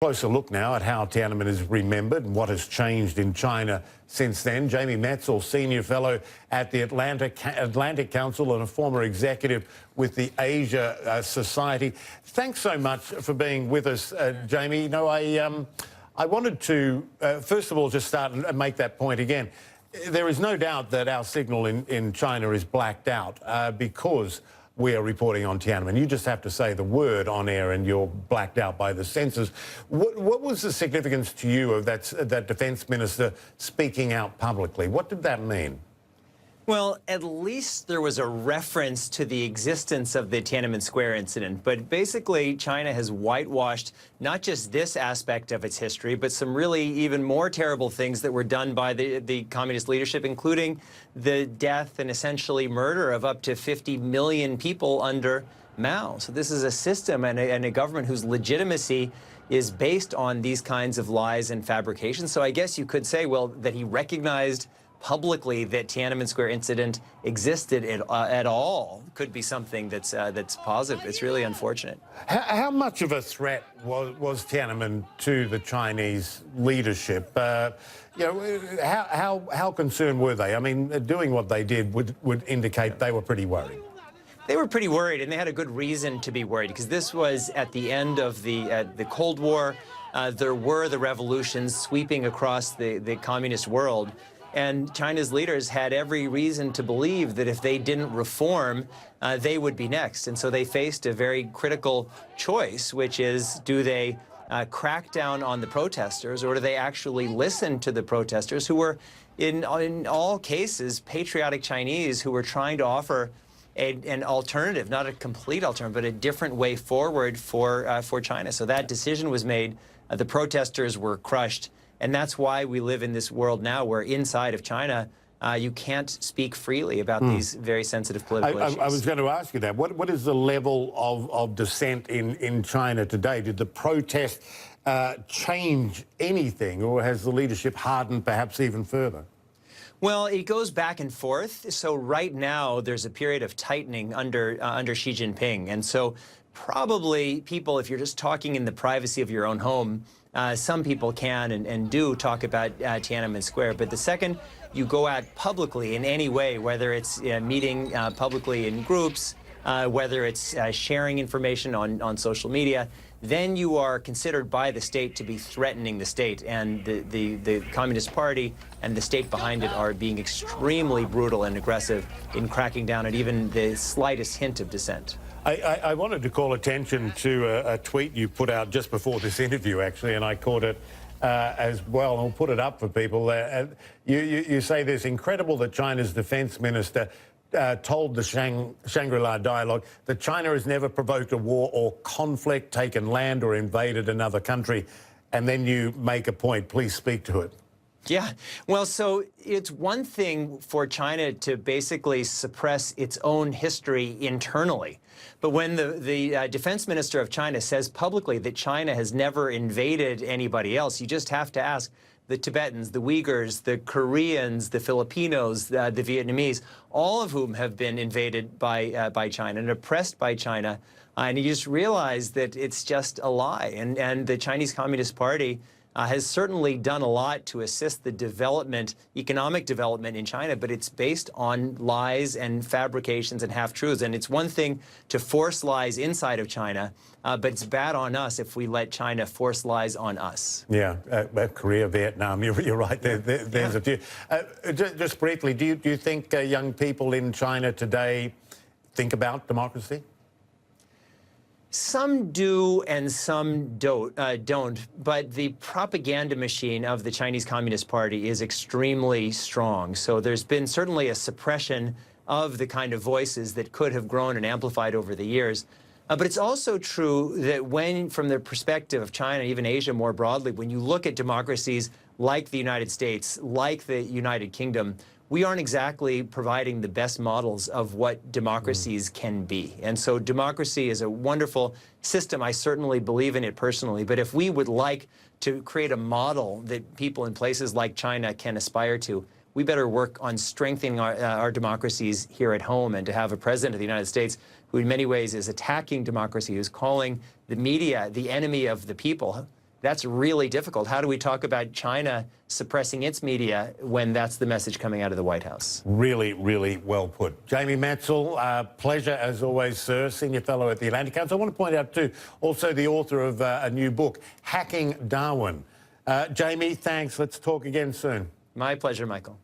Closer look now at how Tiananmen is remembered and what has changed in China since then. Jamie Metzl, Senior Fellow at the Atlantic Council and a former executive with the Asia Society. Thanks so much for being with us, Jamie. You know, I wanted to, first of all, just start and make that point again. There is no doubt that our signal in China is blacked out because we are reporting on Tiananmen. You just have to say the word on air and you're blacked out by the censors. What was the significance to you of that defence minister speaking out publicly? What did that mean? Well, at least there was a reference to the existence of the Tiananmen Square incident. But basically, China has whitewashed not just this aspect of its history, but some really even more terrible things that were done by the communist leadership, including the death and essentially murder of up to 50 million people under Mao. So this is a system and a government whose legitimacy is based on these kinds of lies and fabrications. So I guess you could say, well, that he recognized publicly that Tiananmen Square incident existed at all could be something that's positive. It's really unfortunate. How much of a threat was Tiananmen to the Chinese leadership? You know, how concerned were they? I mean, doing what they did would indicate they were pretty worried. They were pretty worried, and they had a good reason to be worried, because this was at the end of the Cold War. There were the revolutions sweeping across the communist world. And China's leaders had every reason to believe that if they didn't reform, they would be next. And so they faced a very critical choice, which is, do they crack down on the protesters, or do they actually listen to the protesters, who were, in all cases, patriotic Chinese who were trying to offer an alternative, not a complete alternative, but a different way forward for China. So that decision was made. The protesters were crushed. And that's why we live in this world now where inside of China, you can't speak freely about these very sensitive political issues. I was going to ask you that. What is the level of dissent in China today? Did the protest change anything, or has the leadership hardened perhaps even further? Well, it goes back and forth. So right now, there's a period of tightening under Xi Jinping. And so probably people, if you're just talking in the privacy of your own home, some people can and do talk about Tiananmen Square. But the second you go out publicly in any way, whether it's meeting publicly in groups, whether it's sharing information on social media, then you are considered by the state to be threatening the state. And the Communist Party and the state behind it are being extremely brutal and aggressive in cracking down at even the slightest hint of dissent. I wanted to call attention to a tweet you put out just before this interview, actually, and I caught it as well, and I'll put it up for people. You say this: incredible that China's defense minister told the Shangri-La dialogue that China has never provoked a war or conflict, taken land or invaded another country. And then you make a point. Please speak to it. Yeah, well, so it's one thing for China to basically suppress its own history internally. But when the defense minister of China says publicly that China has never invaded anybody else, you just have to ask the Tibetans, the Uyghurs, the Koreans, the Filipinos, the Vietnamese, all of whom have been invaded by China and oppressed by China. And you just realize that it's just a lie. And the Chinese Communist Party has certainly done a lot to assist the development, economic development in China, but it's based on lies and fabrications and half-truths. And it's one thing to force lies inside of China, but it's bad on us if we let China force lies on us. Yeah, Korea, Vietnam, you're right, there's a few. Just briefly, do you think young people in China today think about democracy? Some do and some don't, but the propaganda machine of the Chinese Communist Party is extremely strong. So there's been certainly a suppression of the kind of voices that could have grown and amplified over the years. But it's also true that when, from the perspective of China, even Asia more broadly, when you look at democracies like the United States, like the United Kingdom, we aren't exactly providing the best models of what democracies can be. And so democracy is a wonderful system. I certainly believe in it personally. But if we would like to create a model that people in places like China can aspire to, we better work on strengthening our democracies here at home, and to have a president of the United States who in many ways is attacking democracy, who's calling the media the enemy of the people, That's really difficult. How do we talk about China suppressing its media when that's the message coming out of the White House? Really, really well put. Jamie Metzl, pleasure as always, sir, Senior Fellow at the Atlantic Council. I want to point out too, also the author of a new book, Hacking Darwin. Jamie, thanks. Let's talk again soon. My pleasure, Michael.